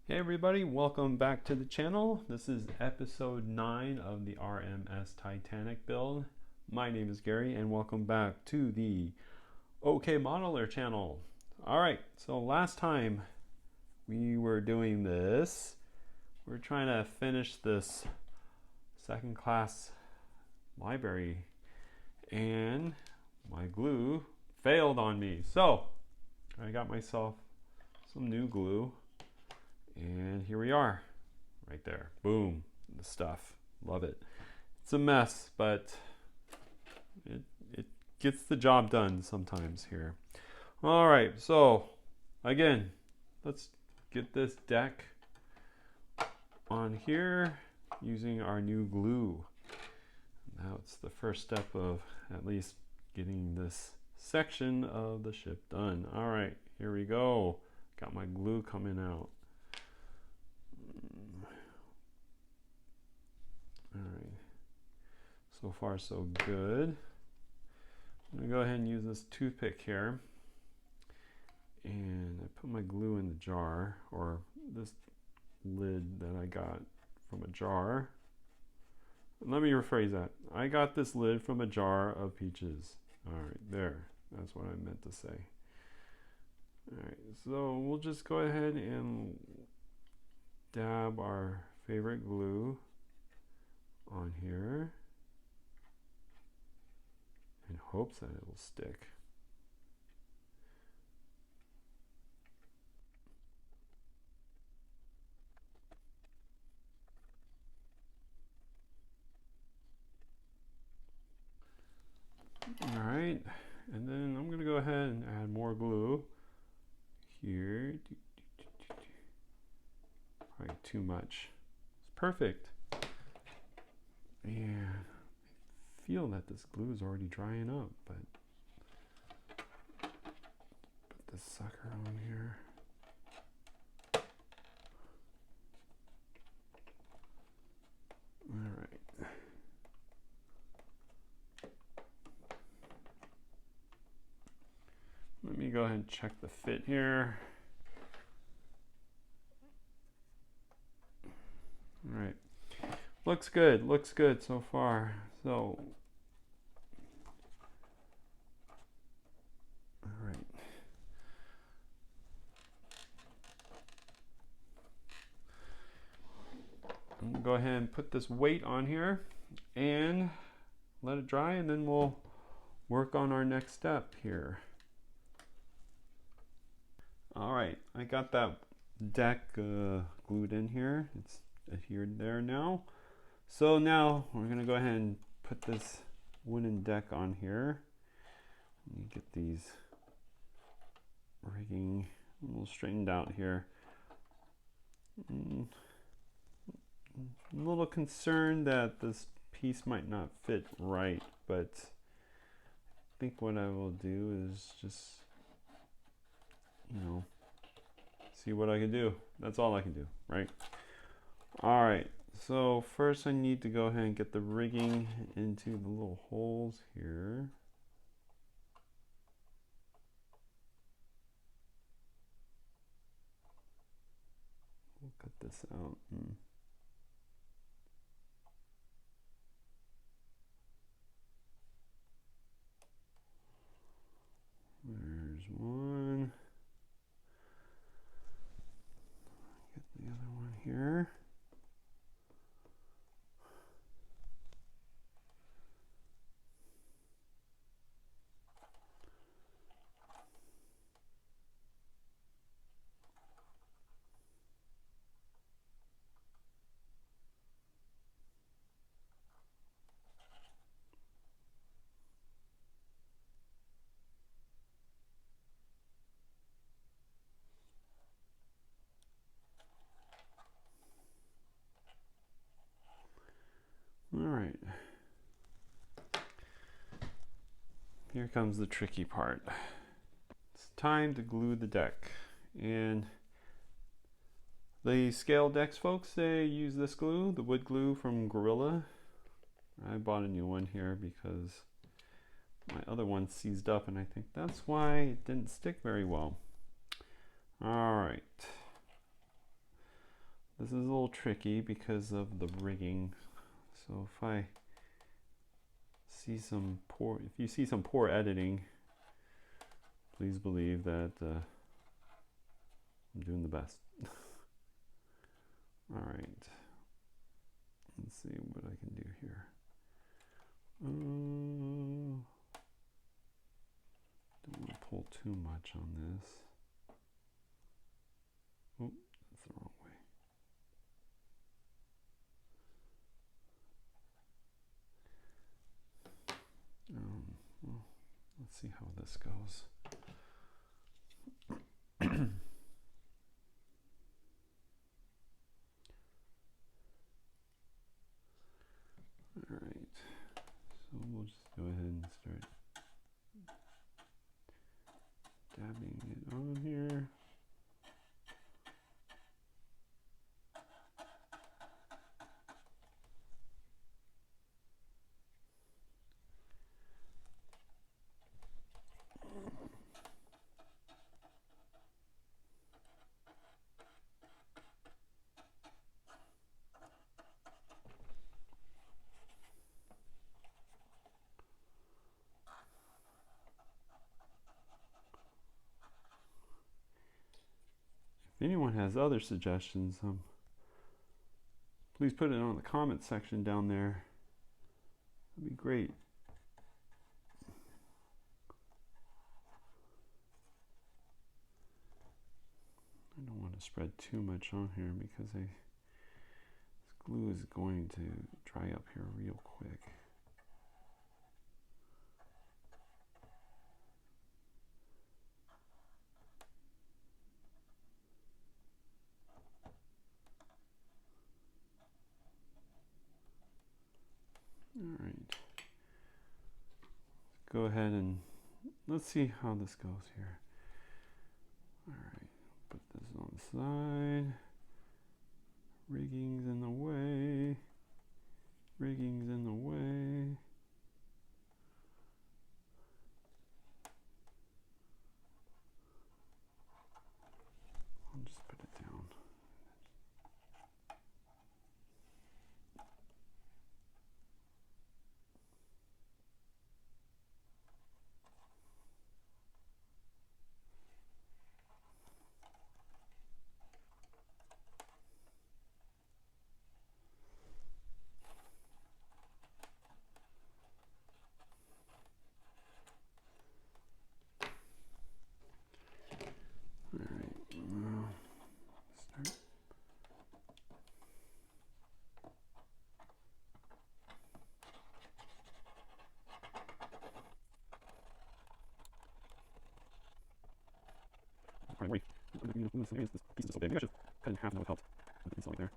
Hey everybody, welcome back to the channel. This is episode 9 of the RMS Titanic Build. My name is Gary and welcome back to the OK Modeler channel. Alright, so last time we were doing this, we're trying to finish this second class library and my glue failed on me. So I got myself some new glue. And here we are, right there. Boom, the stuff. Love it. It's a mess, but it gets the job done sometimes here. All right, so again, let's get this deck on here using our new glue. Now it's the first step of at least getting this section of the ship done. All right, here we go. Got my glue coming out. Alright, so far so good. I'm going to go ahead and use this toothpick here. And I put my glue in the jar, or this lid that I got from a jar. Let me rephrase that. I got this lid from a jar of peaches. Alright, there. That's what I meant to say. Alright, so we'll just go ahead and dab our favorite glue on here in hopes that it will stick. All right, and then I'm going to go ahead and add more glue here. Probably too much. It's perfect. And I feel that this glue is already drying up, but put this sucker on here. All right. Let me go ahead and check the fit here. All right. Looks good so far. So, all right. I'm gonna go ahead and put this weight on here and let it dry, and then we'll work on our next step here. All right, I got that deck glued in here. It's adhered there now. So now we're going to go ahead and put this wooden deck on here. Let me get these rigging a little straightened out here. I'm a little concerned that this piece might not fit right, but I think what I will do is just, see what I can do. That's all I can do, right? All right. So first I need to go ahead and get the rigging into the little holes here. We'll cut this out. There's one. Get the other one here. All right. Here comes the tricky part. It's time to glue the deck. And the scale decks folks, they use this glue, the wood glue from Gorilla. I bought a new one here because my other one seized up, and I think that's why it didn't stick very well. All right. This is a little tricky because of the rigging. So if I see some poor, if you see some poor editing, please believe that I'm doing the best. All right, let's see what I can do here. Don't want to pull too much on this. Oh, that's the wrong way. Well, let's see how this goes. All right, so we'll just go ahead and start dabbing it on here. If anyone has other suggestions, please put it on the comment section down there. That'd be great. I don't want to spread too much on here because this glue is going to dry up here real quick. All right, go ahead and let's see how this goes here. All right, put this on the side. Rigging's in the way. Rigging's in the way. I'll just put it down. Wait, this piece is so big. Maybe I should cut it in half, and that would help. Put the piece right there.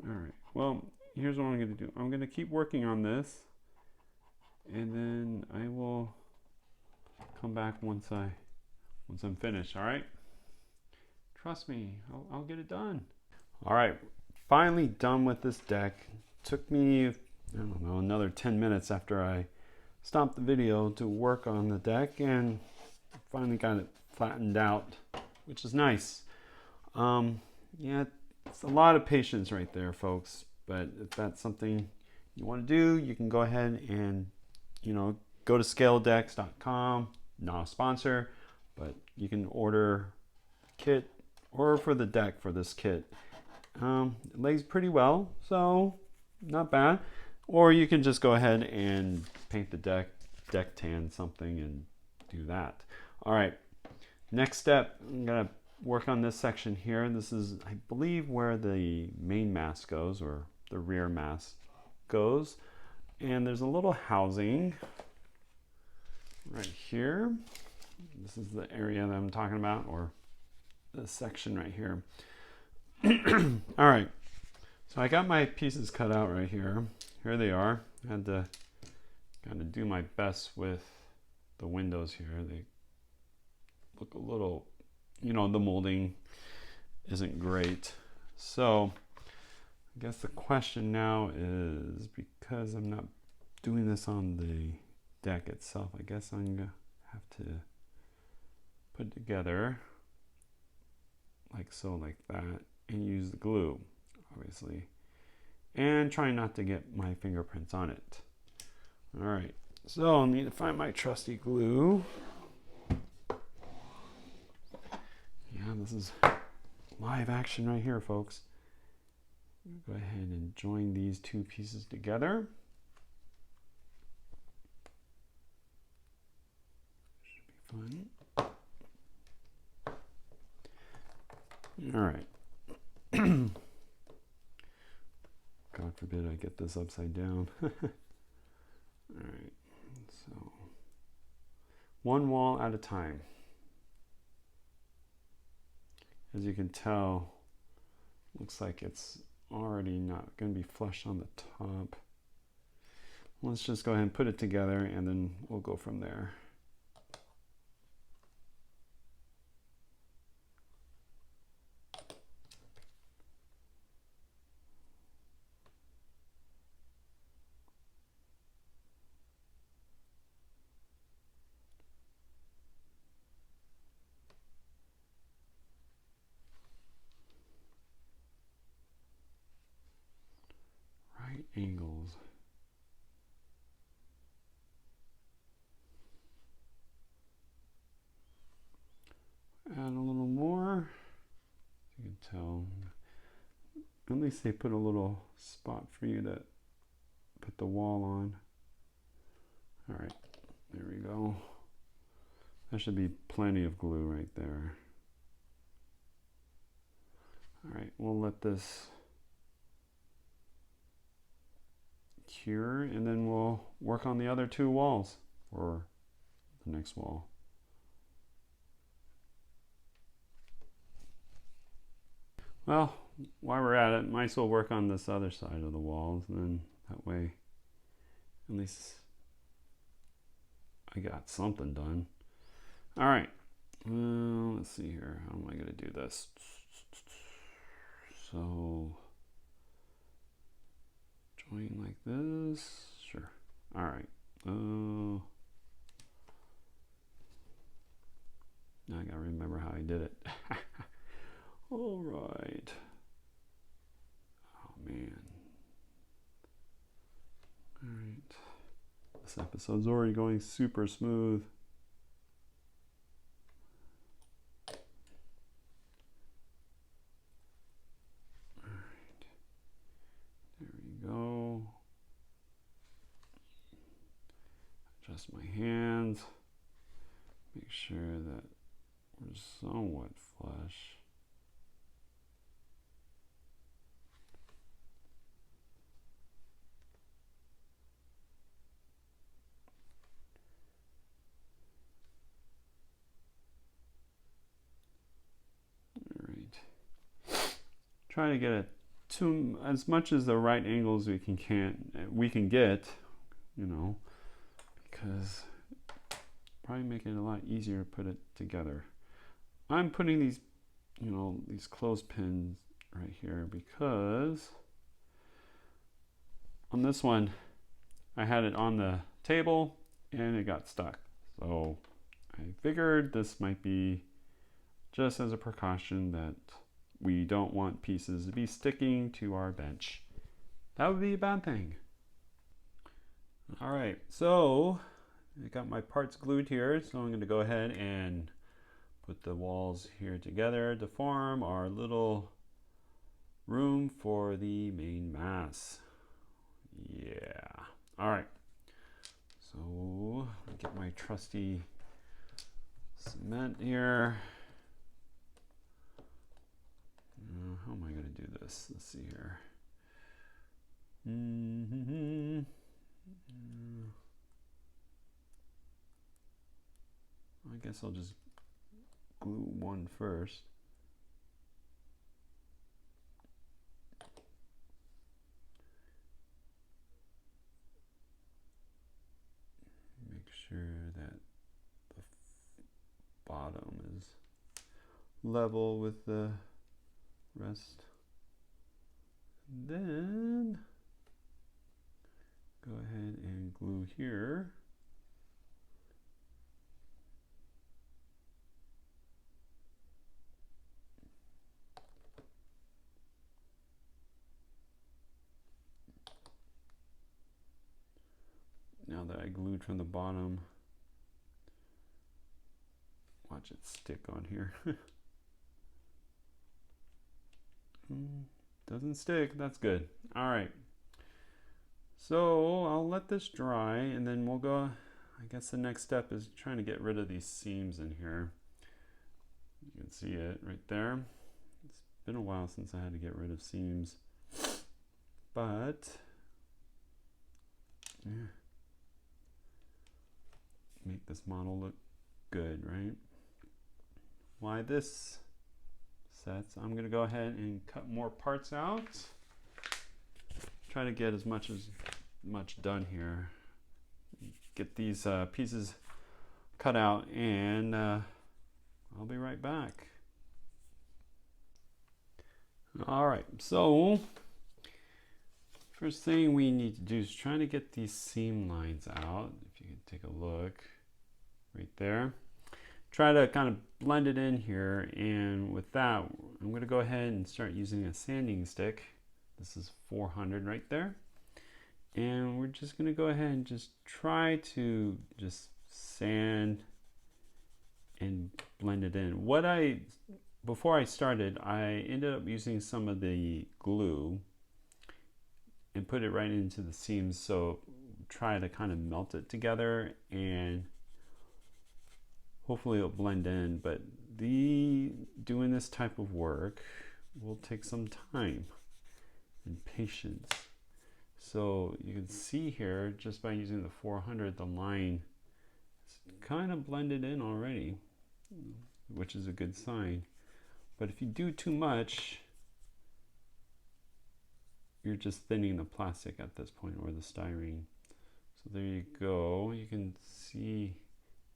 All right, well, here's what I'm going to do. I'm going to keep working on this, and then I will come back once I'm finished. All right, trust me, I'll get it done. All right, finally done with this deck. Took me, I don't know, another 10 minutes after I stopped the video to work on the deck, and finally got it flattened out, which is nice. Yeah, it's a lot of patience right there, folks, but if that's something you want to do, you can go ahead and, go to scaledex.com. Not a sponsor, but you can order the kit or for the deck for this kit. It lays pretty well, so not bad. Or you can just go ahead and paint the deck tan something and do that. All right, next step, I'm gonna work on this section here. This is, I believe, where the main mast goes, or the rear mast goes. And there's a little housing right here. This is the area that I'm talking about, or this section right here. All right, so I got my pieces cut out right here. here they are. I had to kind of do my best with the windows here. They look a little, you know, the molding isn't great. So I guess the question now is, because I'm not doing this on the deck itself, I guess I'm gonna have to put it together like so, like that, and use the glue, obviously, and try not to get my fingerprints on it. All right, so I'll need to find my trusty glue. Yeah, this is live action right here, folks. Go ahead and join these two pieces together. Should be fun. All right. God forbid I get this upside down. All right, so one wall at a time. As you can tell, looks like it's already not going to be flush on the top. Let's just go ahead and put it together, and then we'll go from there. Right angles. Add a little more. You can tell. At least they put a little spot for you to put the wall on. All right, there we go. That should be plenty of glue right there. All right, we'll let this cure, and then we'll work on the other two walls, or the next wall. Well, while we're at it, might as well work on this other side of the walls, and then that way at least I got something done. All right, let's see here. How am I going to do this? So join like this. Sure. All right. Now I gotta remember how I did it. All right. Oh man. All right. This episode's already going super smooth. All right. There we go. Adjust my hands. Make sure that we're somewhat flush. Try to get it to as much as the right angles we can get, you know, because probably make it a lot easier to put it together. I'm putting these, you know, these clothespins right here because on this one I had it on the table and it got stuck. So I figured this might be just as a precaution that we don't want pieces to be sticking to our bench. That would be a bad thing. All right, so I got my parts glued here, so I'm going to go ahead and put the walls here together to form our little room for the main mass. Yeah. All right. So get my trusty cement here. How am I going to do this? Let's see here. I guess I'll just glue one first. sure that the bottom is level with the rest. And then go ahead and glue here. Now that I glued from the bottom, watch it stick on here. Doesn't stick, that's good. All right, so I'll let this dry and then we'll go, I guess the next step is trying to get rid of these seams in here. You can see it right there. It's been a while since I had to get rid of seams, but yeah, make this model look good, right? Why this sets, I'm gonna go ahead and cut more parts out. Try to get as much done here. Get these pieces cut out, and I'll be right back. All right, so first thing we need to do is try to get these seam lines out. If you can take a look right there. Try to kind of blend it in here, and with that, I'm going to go ahead and start using a sanding stick. This is 400 right there. And we're just going to go ahead and just try to just sand and blend it in. Before I started, I ended up using some of the glue and put it right into the seams, so try to kind of melt it together and hopefully it'll blend in. But doing this type of work will take some time and patience. So you can see here, just by using the 400, the line is kind of blended in already, which is a good sign. But if you do too much, you're just thinning the plastic at this point, or the styrene. So there you go. You can see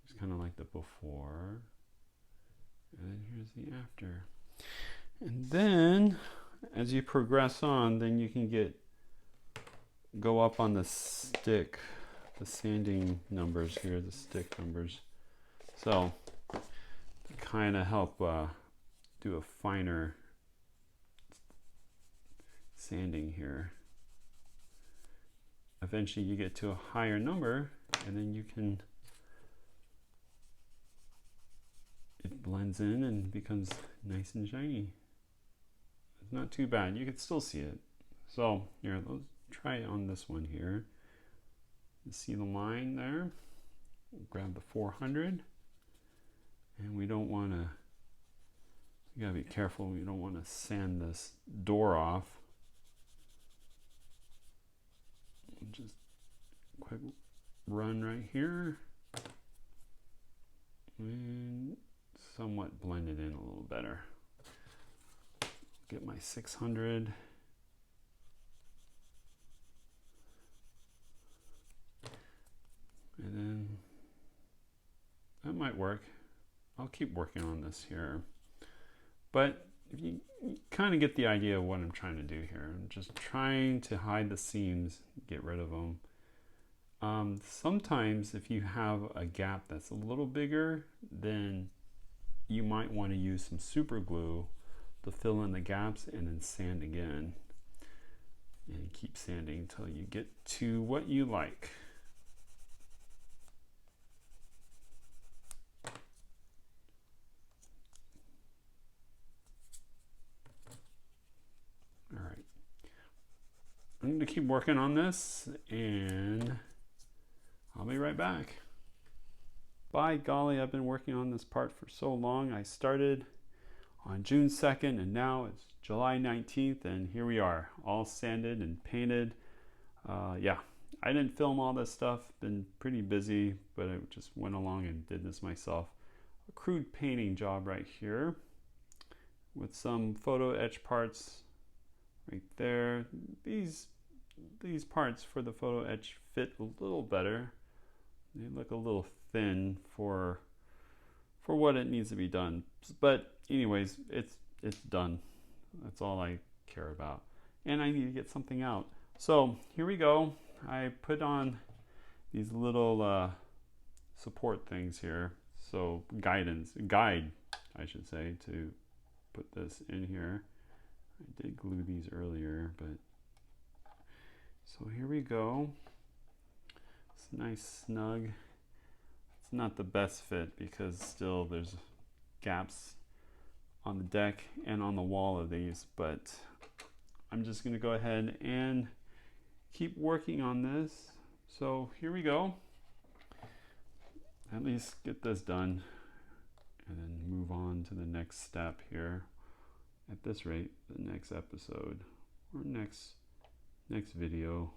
it's kind of like the before, and then here's the after. And then as you progress on, then you can go up on the stick, the sanding numbers here, the stick numbers. So to kind of help do a finer sanding here. Eventually you get to a higher number, and then it blends in and becomes nice and shiny. It's not too bad. You can still see it. So here, let's try it on this one here. You see the line there? Grab the 400, and we don't want to, you gotta be careful. We don't want to sand this door off. Just quick run right here and somewhat blend it in a little better. Get my 600. And then that might work. I'll keep working on this here. But if you kind of get the idea of what I'm trying to do here. I'm just trying to hide the seams, get rid of them. Sometimes if you have a gap that's a little bigger, then you might want to use some super glue to fill in the gaps and then sand again. And keep sanding until you get to what you like. I'm going to keep working on this, and I'll be right back. By golly, I've been working on this part for so long. I started on June 2nd, and now it's July 19th, and here we are, all sanded and painted. Yeah, I didn't film all this stuff. Been pretty busy, but I just went along and did this myself. A crude painting job right here with some photo etch parts right there. These parts for the photo etch fit a little better They look a little thin for what it needs to be done. But anyways, it's done. That's all I care about. And I need to get something out. So here we go. I put on these little support things here. So guide, I should say, to put this in here. I did glue these earlier, but so here we go. It's nice, snug. It's not the best fit because still there's gaps on the deck and on the wall of these, but I'm just going to go ahead and keep working on this. So here we go. At least get this done and then move on to the next step here. At this rate, the next episode or next video.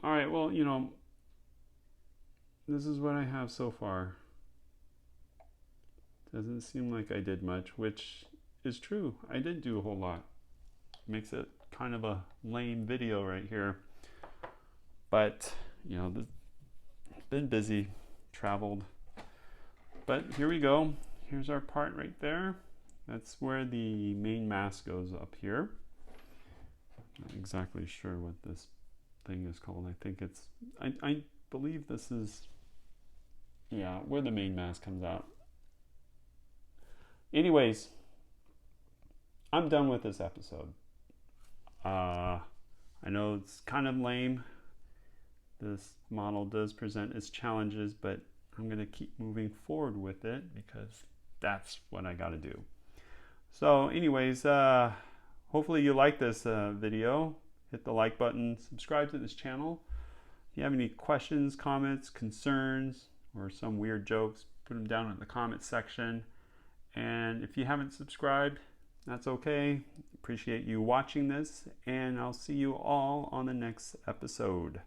All right, well, you know, this is what I have so far. Doesn't seem like I did much, which is true. I did do a whole lot. Makes it kind of a lame video right here. But, you know, been busy, traveled. But here we go. Here's our part right there. That's where the main mast goes up here. Not exactly sure what this thing is called. I think it's, I believe this is, yeah, where the main mast comes out. Anyways, I'm done with this episode. I know it's kind of lame. This model does present its challenges, but I'm going to keep moving forward with it because that's what I got to do. So anyways, hopefully you like this video. Hit the like button, subscribe to this channel. If you have any questions, comments, concerns, or some weird jokes, put them down in the comments section. And if you haven't subscribed, that's okay. Appreciate you watching this, and I'll see you all on the next episode.